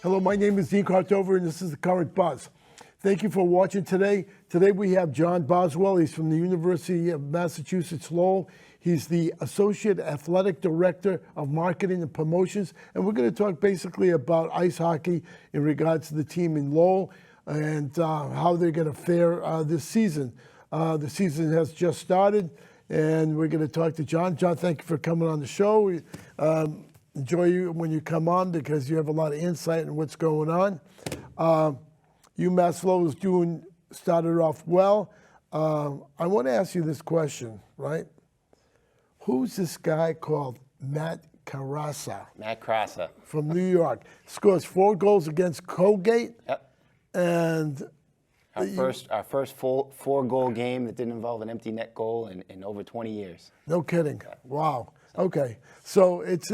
Hello, my name is Dean Contover, and this is the Current Buzz. Thank you for watching today. Today we have Jon Boswell. He's from the University of Massachusetts Lowell. He's the Associate Athletic Director of Marketing and Promotions, and we're going to talk basically about ice hockey in regards to the team in Lowell and how they're going to fare this season. The season has just started, and we're going to talk to Jon. Jon, thank you for coming on the show. We enjoy you when you come on because you have a lot of insight in what's going on. UMass Lowell is started off well. I want to ask you this question, right? Who's this guy called Matt Carassa? Matt Carassa. From New York. Scores 4 goals against Colgate. Yep. And our first full 4-goal game that didn't involve an empty net goal in over 20 years. No kidding. Wow. Okay. So it's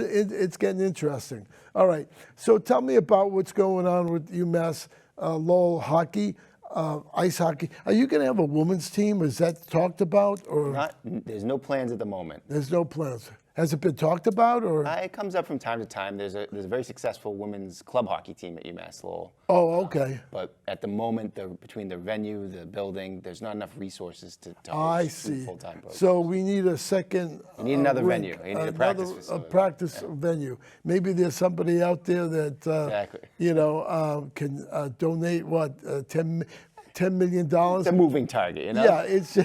getting interesting. All right. So tell me about what's going on with UMass Lowell hockey, ice hockey. Are you going to have a women's team? Is that talked about? Or There's no plans at the moment. There's no plans. Has it been talked about? Or it comes up from time to time. There's a very successful women's club hockey team at UMass Lowell. Oh, okay. But at the moment, between the venue, the building, there's not enough resources to I host see. full-time programs. So we need a second. You need another rink, venue. You need a practice facility. A practice venue. Maybe there's somebody out there that Exactly. can donate what $10 million. It's a moving target, you know. Yeah, it's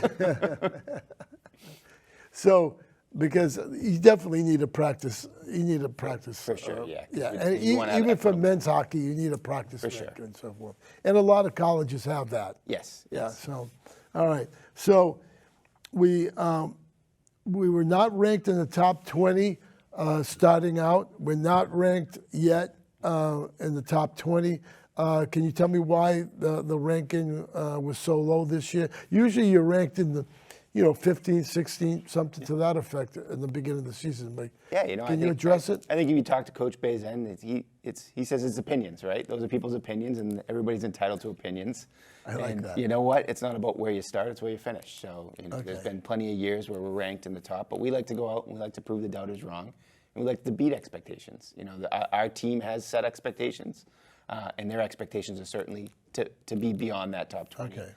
so. Because you definitely need a practice. You need a practice. For sure, yeah. Yeah, and even for men's hockey, you need a practice for rink sure. and so forth. And a lot of colleges have that. Yes. Yeah. So, all right. So, we were not ranked in the top 20 starting out. We're not ranked yet in the top 20. Can you tell me why the ranking was so low this year? Usually, you're ranked in the 15, 16, something to that effect in the beginning of the season. But yeah, can you address it? I think if you talk to Coach Bazen, he says it's opinions, right? Those are people's opinions, and everybody's entitled to opinions. I like that. You know what? It's not about where you start; it's where you finish. So Okay. there's been plenty of years where we're ranked in the top, but we like to go out and we like to prove the doubters wrong, and we like to beat expectations. Our team has set expectations, and their expectations are certainly to be beyond that top 20. Okay.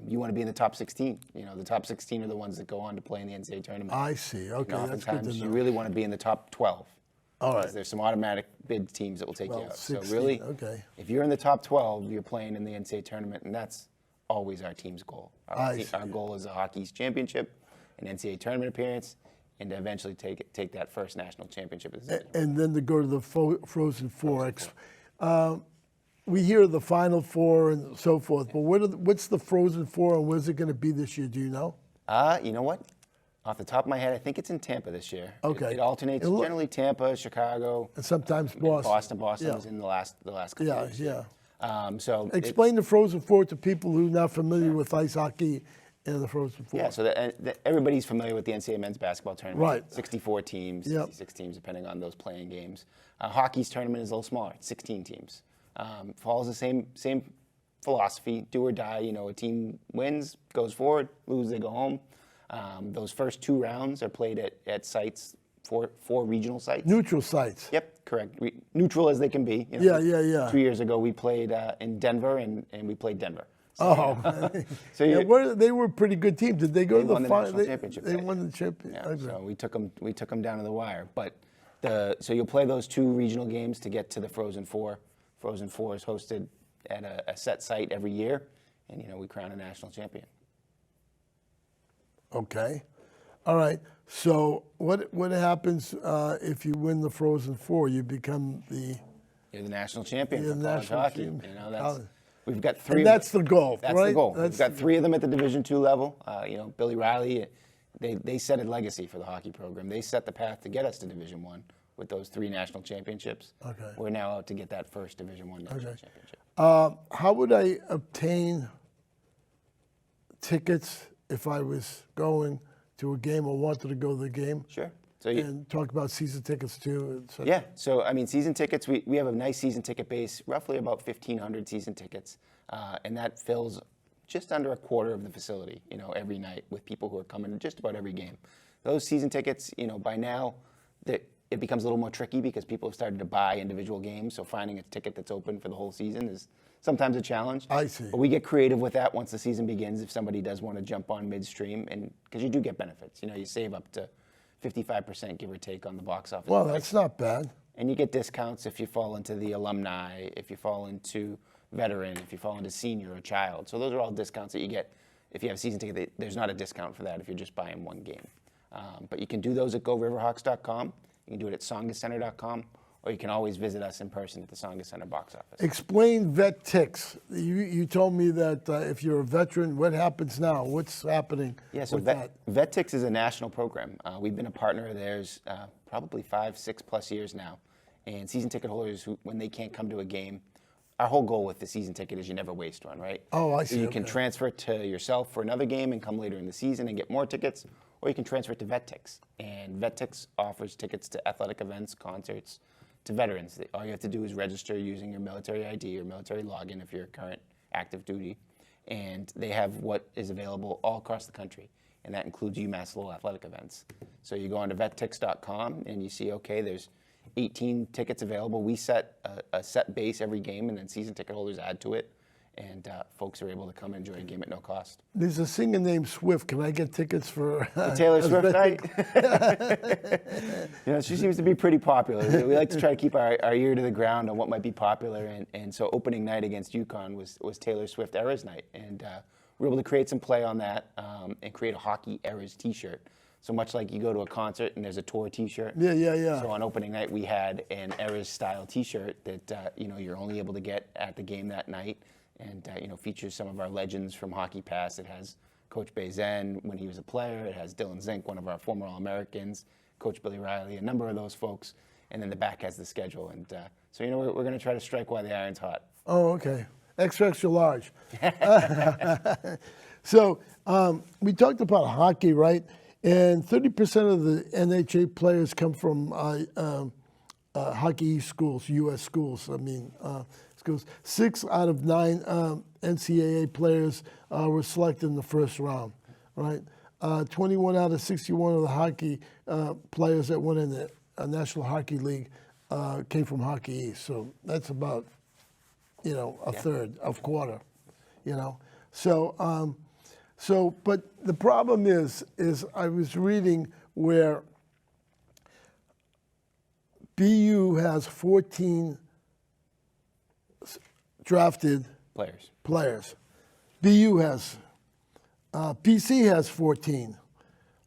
You want to be in the top 16. The top 16 are the ones that go on to play in the NCAA tournament. I see. Okay, that's good to Oftentimes, know. you really want to be in the top 12. All right. There's some automatic bid teams that will take you out. 16, So really, okay. if you're in the top 12, you're playing in the NCAA tournament, and that's always our team's goal. Our goal is a Hockey East championship, an NCAA tournament appearance, and to eventually take that first national championship. And then to go to the Frozen Four. We hear the Final Four and so forth, but what's the Frozen Four and where's it going to be this year? Do you know? You know what? Off the top of my head, I think it's in Tampa this year. Okay. It alternates generally Tampa, Chicago, and sometimes Boston. Boston was in the last couple years. Yeah. So explain the Frozen Four to people who are not familiar with ice hockey and the Frozen Four. Yeah, so everybody's familiar with the NCAA men's basketball tournament. Right. 64 teams, Yep. 66 teams, depending on those playing games. Hockey's tournament is a little smaller. It's 16 teams. Follows the same philosophy, do or die. A team wins, goes forward, lose, they go home. Those first 2 rounds are played at sites, four regional sites. Neutral sites. Yep, correct. Neutral as they can be. Yeah. 2 years ago, we played in Denver, and we played Denver. So, they were a pretty good team. Did they go to the final? They won the championship. Yeah, so we took them down to the wire. But so you'll play those 2 regional games to get to the Frozen Four. Frozen Four is hosted at a set site every year, and we crown a national champion. Okay, all right. So what happens if you win the Frozen Four? You become You're the national champion You're for the college national hockey. champion. We've got 3. And that's the goal, That's right? the goal. That's We've got 3 of them at the Division II level. Billy Riley, they set a legacy for the hockey program. They set the path to get us to Division I with those 3 national championships. Okay. We're now out to get that first Division I national championship. How would I obtain tickets if I was going to a game or wanted to go to the game? Sure. And talk about season tickets too. Yeah. So season tickets. We have a nice season ticket base, roughly about 1,500 season tickets, and that fills just under a quarter of the facility. every night with people who are coming to just about every game. Those season tickets, by now, it becomes a little more tricky because people have started to buy individual games. So finding a ticket that's open for the whole season is sometimes a challenge. I see. But we get creative with that once the season begins. If somebody does want to jump on midstream, and because you do get benefits, you save up to 55%, give or take, on the box office. Well, price. that's not bad. And you get discounts if you fall into the alumni, if you fall into veteran, if you fall into senior or child. So those are all discounts that you get if you have a season ticket. There's not a discount for that if you're just buying one game. But you can do those at GoRiverHawks.com. You can do it at SongaCenter.com, or you can always visit us in person at the Songa Center box office. Explain vet ticks. You told me that if you're a veteran, what happens now? What's happening? Yeah, so with that? VetTix is a national program. We've been a partner of theirs probably 5-6+ years now. And season ticket holders, when they can't come to a game, our whole goal with the season ticket is you never waste one, right? Oh, I So see. you can Okay. transfer it to yourself for another game and come later in the season and get more tickets, or you can transfer it to VetTix. And VetTix offers tickets to athletic events, concerts, to veterans. All you have to do is register using your military ID or military login if you're current active duty. And they have what is available all across the country, and that includes UMass Lowell athletic events. So you go onto vettix.com and you see, okay, there's 18 tickets available. We set a set base every game, and then season ticket holders add to it, and folks are able to come and enjoy a game at no cost. There's a singer named Swift. Can I get tickets for The Taylor as Swift vet night? She seems to be pretty popular. We like to try to keep our ear to the ground on what might be popular, and so opening night against UConn was Taylor Swift Eras Night, and we were able to create some play on that and create a Hockey Eras t-shirt. So much like you go to a concert and there's a tour t-shirt. Yeah. So on opening night, we had an Eras style t-shirt that you're only able to get at the game that night, and features some of our legends from hockey past. It has Coach Bazin when he was a player. It has Dylan Zink, one of our former All-Americans, Coach Billy Riley, a number of those folks. And then the back has the schedule. And so we're going to try to strike while the iron's hot. Oh, okay. Extra large. So we talked about hockey, right? And 30% of the NHA players come from hockey schools, U.S. schools. Schools. 6 out of 9 NCAA players were selected in the first round, right? 21 out of 61 of the hockey players that went in the National Hockey League came from Hockey East. So that's about, a third, a quarter, So, but the problem is I was reading where BU has 14 drafted players. BU has, PC has 14.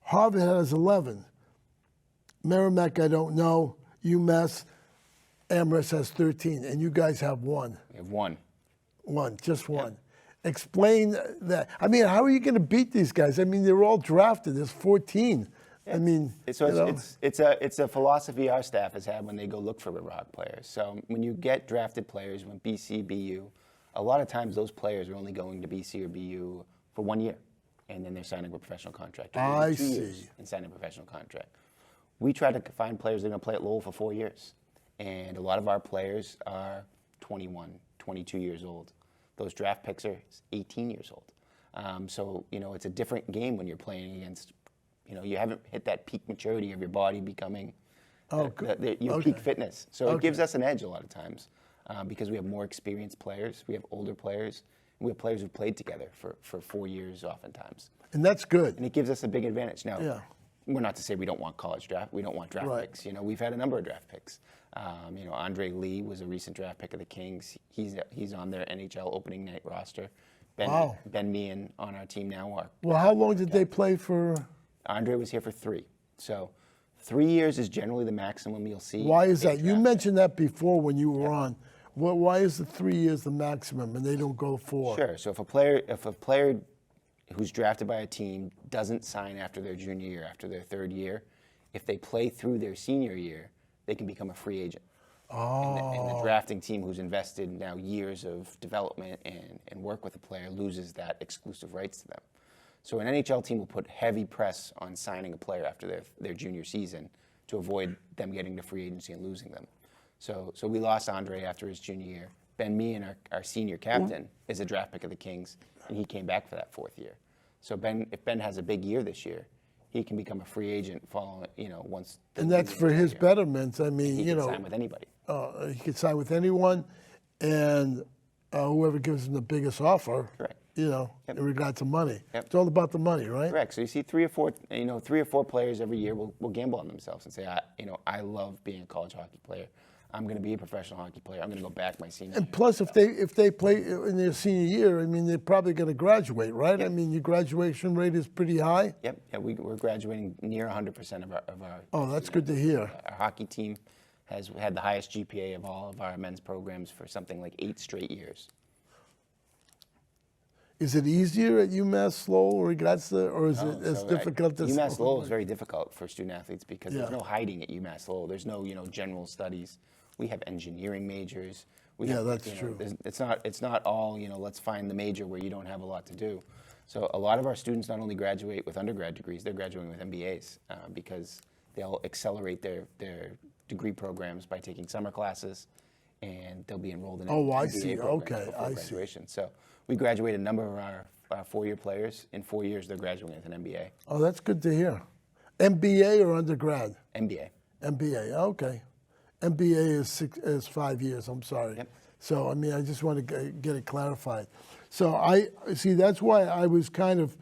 Harvard has 11. Merrimack, I don't know. UMass, Amherst has 13. And you guys have 1. We have 1. Just one. Explain that. How are you going to beat these guys? They're all drafted. There's 14. It's a philosophy our staff has had when they go look for Riverhawk players. So when you get drafted players, when BC, BU, a lot of times those players are only going to BC or BU for 1 year, and then they're signing a professional contract. Or I 2 years see. and signing a professional contract. We try to find players that are going to play at Lowell for 4 years, and a lot of our players are 21, 22 years old. Those draft picks are 18 years old. So it's a different game when you're playing against. You haven't hit that peak maturity of your body becoming your peak fitness. So it gives us an edge a lot of times because we have more experienced players, we have older players, and we have players who've played together for 4 years oftentimes. And that's good. And it gives us a big advantage. Now, we're not to say we don't want college draft. We don't want draft picks. We've had a number of draft picks. Andre Lee was a recent draft pick of the Kings. He's on their NHL opening night roster. Ben Meehan on our team now. Well, how long did they play for? Andre was here for 3. So 3 years is generally the maximum you'll see. Why is that? You mentioned that before when you were on. Well, why is the 3 years the maximum and they don't go 4? Sure. So if a player who's drafted by a team doesn't sign after their junior year, after their 3rd year, if they play through their senior year, they can become a free agent. And the drafting team who's invested now years of development and work with a player loses that exclusive rights to them. So an NHL team will put heavy press on signing a player after their junior season to avoid them getting to free agency and losing them. So we lost Andre after his junior year. Ben Meehan, our senior captain, is a draft pick of the Kings, and he came back for that 4th year. So if Ben has a big year this year, he can become a free agent following, once. And that's for his betterment. I mean, He can sign with anybody. He can sign with anyone, and whoever gives him the biggest offer. Correct. In regard to money. Yep. It's all about the money, right? Correct. So you see three or four players every year will gamble on themselves and say, I love being a college hockey player. I'm going to be a professional hockey player. I'm going to go back my senior year. And plus, if they play in their senior year, I mean, they're probably going to graduate, right? Yep. I mean, your graduation rate is pretty high. Yep. Yeah, we're graduating near 100% of our. Oh, that's good to hear. Our hockey team has had the highest GPA of all of our men's programs for something like 8 straight years. Is it easier at UMass Lowell or is it as difficult as UMass Lowell is very difficult for student athletes because there's Yeah. no hiding at UMass Lowell. There's no general studies. We have engineering majors. That's true. It's not all let's find the major where you don't have a lot to do. So a lot of our students not only graduate with undergrad degrees, they're graduating with MBAs because they'll accelerate their degree programs by taking summer classes, and they'll be enrolled in I MBA see. programs Okay, before I see. graduation. So we graduate a number of our 4-year players. In 4 years, they're graduating with an MBA. Oh, that's good to hear. MBA or undergrad? MBA. MBA, okay. MBA is 5 years, I'm sorry. Yep. So, I mean, I just want to get it clarified. So, I see, that's why I was kind of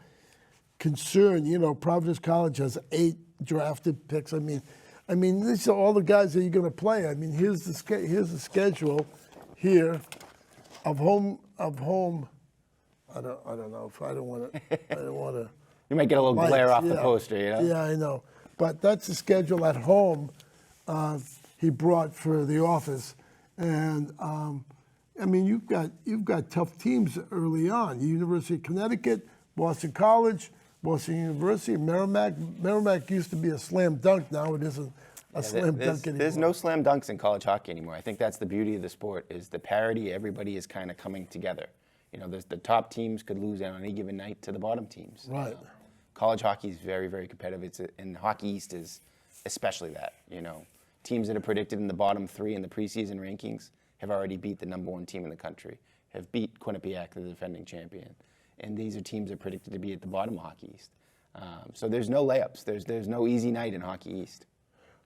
concerned. Providence College has 8 drafted picks. I mean, these are all the guys that you're going to play. I mean, here's the schedule here of home. I don't know if I don't want to. You might get a little glare off the poster, Yeah, I know. But that's the schedule at home he brought for the office. And, you've got tough teams early on. University of Connecticut, Boston College, Boston University, Merrimack. Merrimack used to be a slam dunk. Now it isn't a slam dunk anymore. There's no slam dunks in college hockey anymore. I think that's the beauty of the sport is the parity. Everybody is kind of coming together. The top teams could lose on any given night to the bottom teams. Right. College hockey is very, very competitive. And Hockey East is especially that. Teams that are predicted in the bottom 3 in the preseason rankings have already beat the number 1 team in the country, have beat Quinnipiac, the defending champion. And these are teams that are predicted to be at the bottom of Hockey East. So there's no layups. There's no easy night in Hockey East.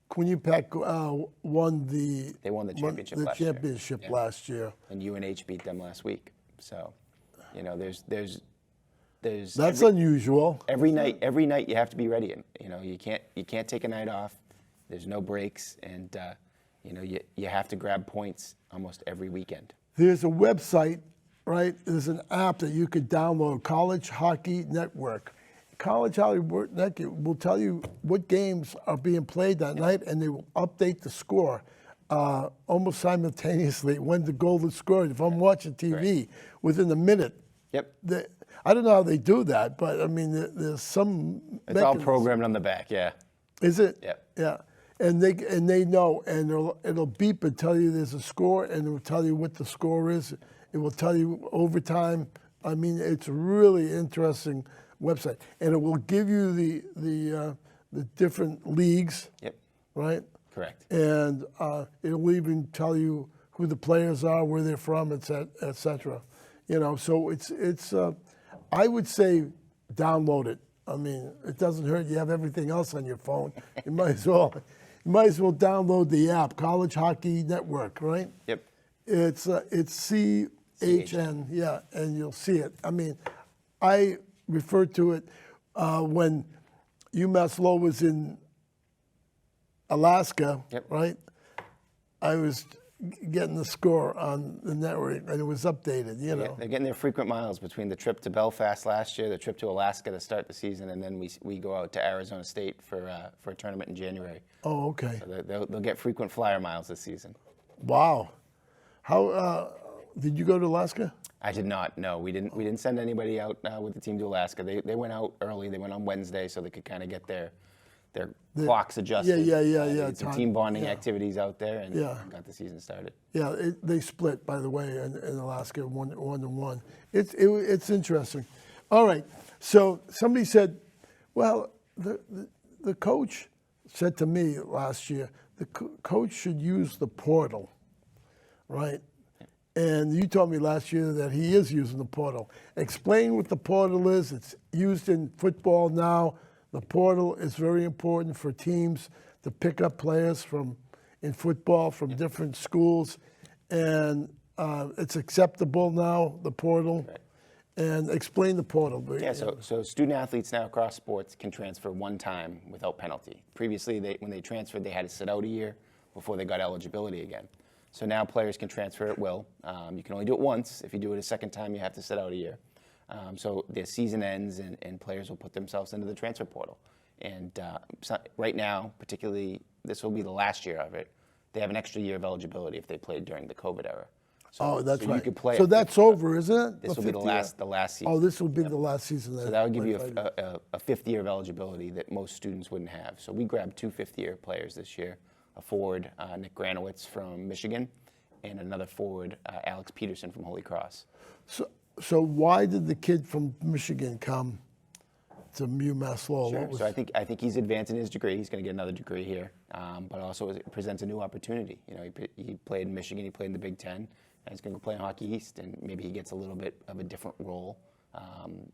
Quinnipiac won the championship last year. And UNH beat them last week. So, there's that's unusual. Every night you have to be ready. You can't take a night off. There's no breaks, and you have to grab points almost every weekend. There's a website, right? There's an app that you could download, College Hockey Network. College Hockey Network will tell you what games are being played that night, and they will update the score almost simultaneously when the goal is scored. If I'm watching TV, within a minute. Yep. I don't know how they do that, but I mean, there's some. It's all programmed on the back, yeah. Is it? Yep. Yeah. And they know, and it'll beep and tell you there's a score, and it will tell you what the score is. It will tell you overtime. I mean, it's a really interesting website, and it will give you the different leagues. Yep. Right. Correct. And it'll even tell you who the players are, where they're from, et cetera. So it's. I would say download it. I mean, it doesn't hurt. You have everything else on your phone. You might as well download the app, College Hockey Network, right? Yep. It's CHN, yeah, and you'll see it. I mean, I referred to it when UMass Lowell was in Alaska, Yep. right? I was getting the score on the network, and it was updated, Yeah, they're getting their frequent miles between the trip to Belfast last year, the trip to Alaska to start the season, and then we go out to Arizona State for a tournament in January. Oh, okay. So they'll get frequent flyer miles this season. Wow. How did you go to Alaska? I did not. No, we didn't send anybody out with the team to Alaska. They went out early. They went on Wednesday so they could kind of get their clocks adjusted. Yeah. Did some team bonding activities out there and got the season started. Yeah, they split, by the way, in Alaska, 1-1. It's interesting. All right. So somebody said, well, the coach said to me last year, the coach should use the portal, right? And you told me last year that he is using the portal. Explain what the portal is. It's used in football now. The portal is very important for teams to pick up players in football from different schools, and it's acceptable now, the portal. Right. And explain the portal. Yeah, so student athletes now across sports can transfer one time without penalty. Previously, when they transferred, they had to sit out a year before they got eligibility again. So now players can transfer at will. You can only do it once. If you do it a second time, you have to sit out a year. So the season ends, and players will put themselves into the transfer portal. And right now, particularly, this will be the last year of it. They have an extra year of eligibility if they played during the COVID era. So, that's so right. You could play. So that's over, isn't it? This will be the last season. Oh, this will be the last season. So that would give you a fifth year of eligibility that most students wouldn't have. So we grabbed 2 fifth-year players this year, a forward, Nick Granowitz from Michigan, and another forward, Alex Peterson from Holy Cross. So why did the kid from Michigan come to UMass Lowell? Sure. So I think he's advancing his degree. He's going to get another degree here, but also it presents a new opportunity. You know, he played in Michigan. He played in the Big Ten. And he's going to go play in Hockey East, and maybe he gets a little bit of a different role.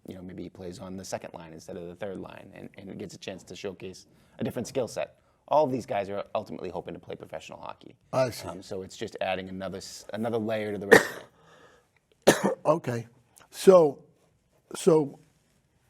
You know, maybe he plays on the second line instead of the third line, and gets a chance to showcase a different skill set. All of these guys are ultimately hoping to play professional hockey. I see. So it's just adding another layer to the resume. Okay. So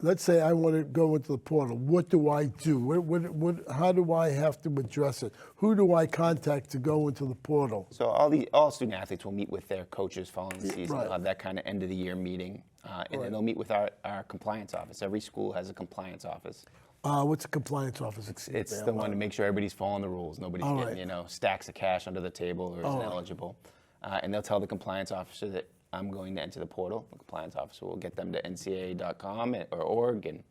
let's say I want to go into the portal. What do I do? How do I have to address it? Who do I contact to go into the portal? So all student athletes will meet with their coaches following the season. Right. They'll have that kind of end of the year meeting, and then they'll meet with our compliance office. Every school has a compliance office. What's a compliance office? It's the one to make sure everybody's following the rules. Nobody's getting stacks of cash under the table or isn't eligible. And they'll tell the compliance officer that I'm going to enter the portal. The compliance officer will get them to ncaa.com or org, and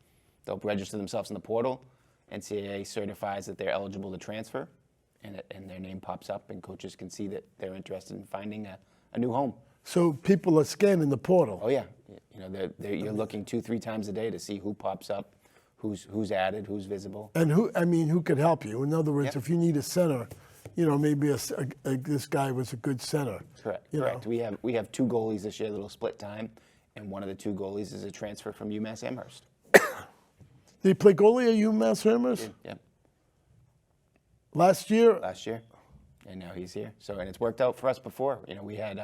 they'll register themselves in the portal. NCAA certifies that they're eligible to transfer, and their name pops up, and coaches can see that they're interested in finding a new home. So people are scanning the portal. Oh yeah, you know you're looking 2-3 times a day to see who pops up, who's added, who's visible. And who could help you? In other words, if you need a center, you know, maybe this guy was a good center. Correct. Correct. We have 2 goalies this year that'll split time, and one of the 2 goalies is a transfer from UMass Amherst. Did he play goalie at UMass Amherst? Yeah. Last year? Last year, and now he's here. So, and it's worked out for us before. You know, we had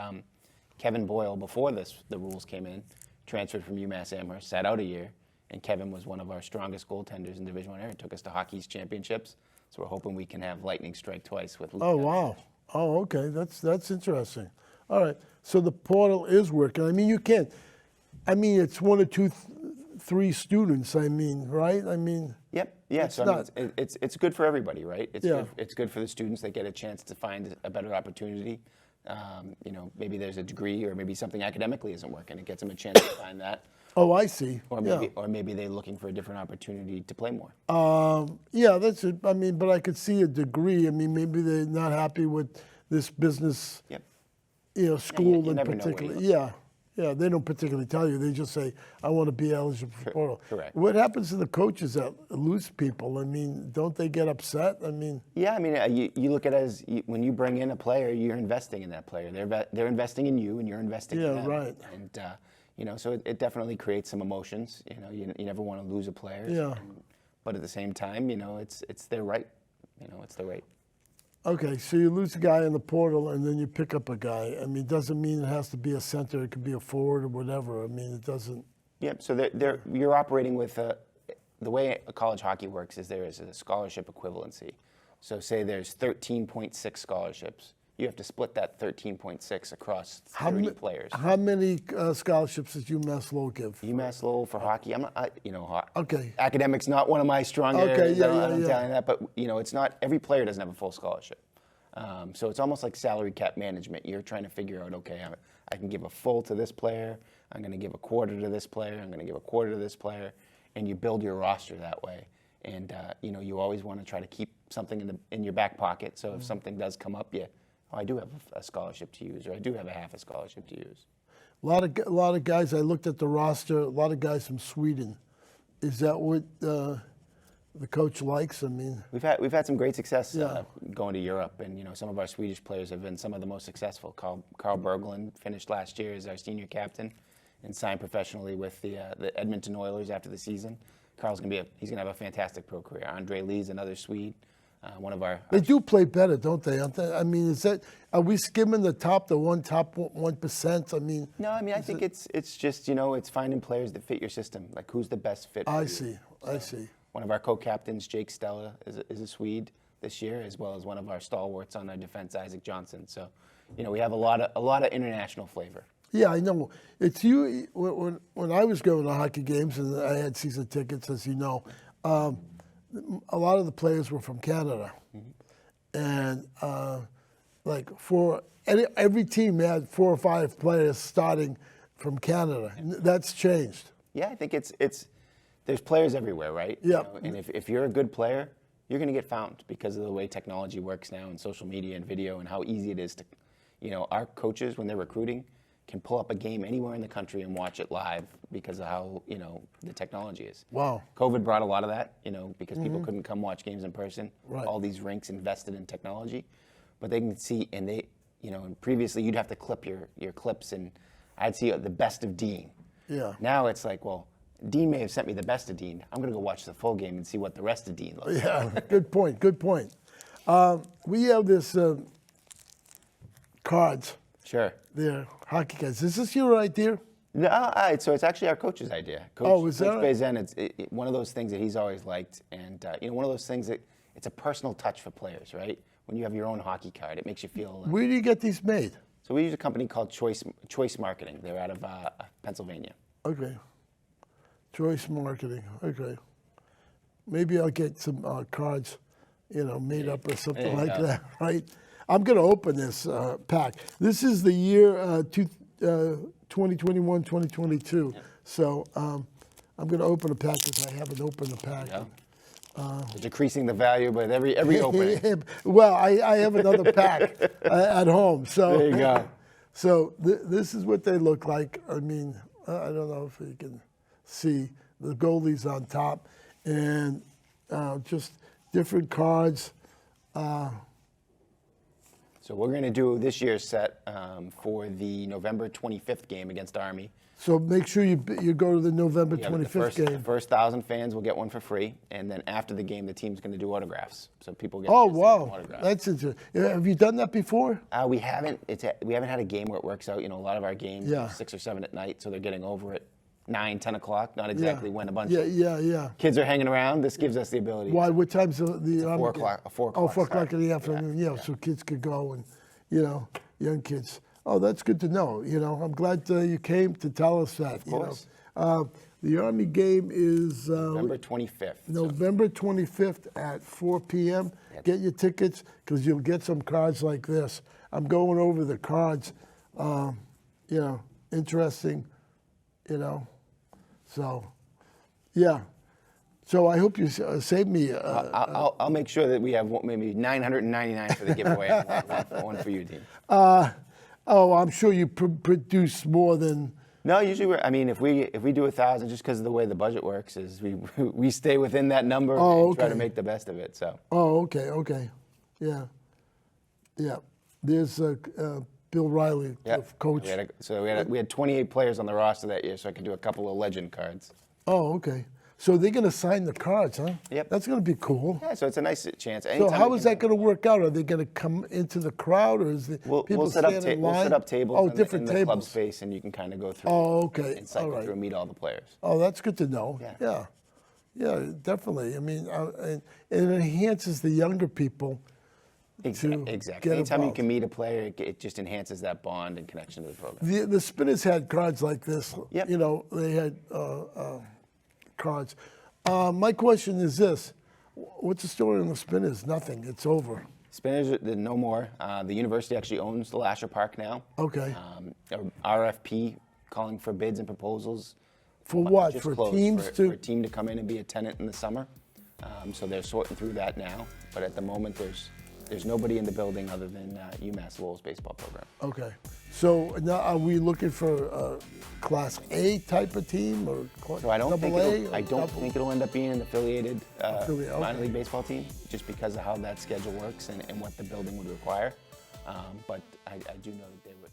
Kevin Boyle before the rules came in, transferred from UMass Amherst, sat out a year, and Kevin was one of our strongest goaltenders in Division I area. Took us to Hockey East championships. So we're hoping we can have lightning strike twice with Luke. Oh, wow. Oh, okay. That's interesting. All right. So the portal is working. I mean, you can't. I mean, it's 1 or 2, 3 students. I mean, right? I mean. Yep. Yeah. It's so not, I mean, it's good for everybody, right? Yeah. It's good for the students. They get a chance to find a better opportunity. You know, maybe there's a degree, or maybe something academically isn't working. It gets them a chance to find that. Oh, I see. Or maybe they're looking for a different opportunity to play more. Yeah, that's it. I mean, but I could see a degree. I mean, maybe they're not happy with this business, Yep. you know, school you in never know where you particular. look. Yeah, they don't particularly tell you. They just say, I want to be eligible for portal. Correct. What happens to the coaches that lose people? I mean, don't they get upset? I mean. Yeah, I mean, you look at it as when you bring in a player, you're investing in that player. They're investing in you, and you're investing in them. Yeah, right. And you know, so it definitely creates some emotions. You know, you never want to lose a player. Yeah. But at the same time, you know, it's their right. You know, it's their right. Okay, so you lose a guy in the portal, and then you pick up a guy. I mean, it doesn't mean it has to be a center. It could be a forward or whatever. I mean, it doesn't. Yep. So you're operating with the way college hockey works is there is a scholarship equivalency. So say there's 13.6 scholarships. You have to split that 13.6 across 30 players. How many scholarships does UMass Lowell give? UMass Lowell for hockey. I'm not, you know, Okay. academics not one of my strong Okay, areas. yeah, I'm yeah. telling you that, but you know, it's not every player doesn't have a full scholarship. So it's almost like salary cap management. You're trying to figure out, okay, I can give a full to this player. I'm going to give a quarter to this player. I'm going to give a quarter to this player, and you build your roster that way. And you know, you always want to try to keep something in your back pocket. So if something does come up, I do have a scholarship to use, or I do have a half a scholarship to use. A lot of guys. I looked at the roster. A lot of guys from Sweden. Is that what the coach likes? I mean, We've had some great success going to Europe, and you know, some of our Swedish players have been some of the most successful. Carl Berglund finished last year as our senior captain, and signed professionally with the Edmonton Oilers after the season. Carl's he's gonna have a fantastic pro career. Andre Lee's another Swede, one of our. They do play better, don't they? I mean, are we skimming the top 1%? I mean. No, I mean I think it's just it's finding players that fit your system. Like who's the best fit. For you. I see. One of our co-captains, Jake Stella, is a Swede this year, as well as one of our stalwarts on our defense, Isaac Johnson. So, we have a lot of international flavor. Yeah, I know. It's you. When I was going to hockey games, and I had season tickets, as you know, a lot of the players were from Canada, and like for every team had 4 or 5 players starting from Canada. That's changed. Yeah, I think it's there's players everywhere, right? Yeah. And if you're a good player, you're going to get found because of the way technology works now and social media and video and how easy it is to, our coaches when they're recruiting can pull up a game anywhere in the country and watch it live because of how, the technology is. Wow. COVID brought a lot of that, because people couldn't come watch games in person. Right. All these rinks invested in technology, but they can see, and they, and previously you'd have to clip your clips and I'd see the best of Dean. Yeah. Now it's like, well, Dean may have sent me the best of Dean. I'm going to go watch the full game and see what the rest of Dean looks like. Yeah, good point. We have this cards. Sure. There, hockey cards. Is this your idea? No, so it's actually our coach's idea. Is that Coach right? Bazin, it's one of those things that he's always liked. And, one of those things that it's a personal touch for players, right? When you have your own hockey card, it makes you feel. Where do you get these made? So we use a company called Choice Marketing. They're out of Pennsylvania. Okay. Choice Marketing. Okay. Maybe I'll get some cards, made up or something like that, right? I'm going to open this pack. This is the year 2021, 2022. Yeah. So I'm going to open a pack because I haven't opened a pack. Yeah. Decreasing the value, but every opening. Well, I have another pack at home. So there you go. So this is what they look like. I mean, I don't know if you can see the goalies on top, and just different cards. So we're going to do this year's set for the November 25th game against Army. So make sure you go to the November 25th game. The first 1,000 fans will get one for free, and then after the game, the team's going to do autographs. So people get. Oh wow, autographs. That's interesting. Have you done that before? We haven't. We haven't had a game where it works out. A lot of our games are 6 or 7 at night, so they're getting over at 9, 10 o'clock. Not exactly when a bunch of kids are hanging around. This gives us the ability. Why? What time's the 4 o'clock? 4 o'clock. Oh, 4 o'clock in the afternoon. Yeah, so kids could go and young kids. Oh, that's good to know. I'm glad you came to tell us that. Of course. The Army game is November 25th. November 25th at 4 p.m. Get your tickets because you'll get some cards like this. I'm going over the cards. Interesting. So, yeah. So I hope you save me. I'll make sure that we have maybe 999 for the giveaway. one for you, Dean. I'm sure you produce more than. No, usually if we do 1,000, just because of the way the budget works, is we stay within that number and try to make the best of it. So. Oh, okay, yeah. There's Bill Riley, coach. We had 28 players on the roster that year, so I could do a couple of legend cards. Oh, okay. So they're going to sign the cards, huh? Yep. That's going to be cool. Yeah, so it's a nice chance. So how is that going to work out? Are they going to come into the crowd, or is the people stand in line? We'll set up tables different in the tables. club space, and you can kind of go through and cycle through and meet all the players. Oh, that's good to know. Yeah, definitely. I mean, it enhances the younger people. Exactly. Anytime you can meet a player, it just enhances that bond and connection to the program. The Spinners had cards like this. Yep. They had cards. My question is this: what's the story on the Spinners? Nothing. It's over. Spinners, no more. The university actually owns the Lasher Park now. Okay. RFP calling for bids and proposals. For what? For teams for a team to come in and be a tenant in the summer. So they're sorting through that now. But at the moment, there's nobody in the building other than UMass Lowell's baseball program. Okay. So now are we looking for a Class A type of team or so I don't double think it'll end up being an affiliated okay. minor league baseball team, just because of how that schedule works and what the building would require. But I do know that they would.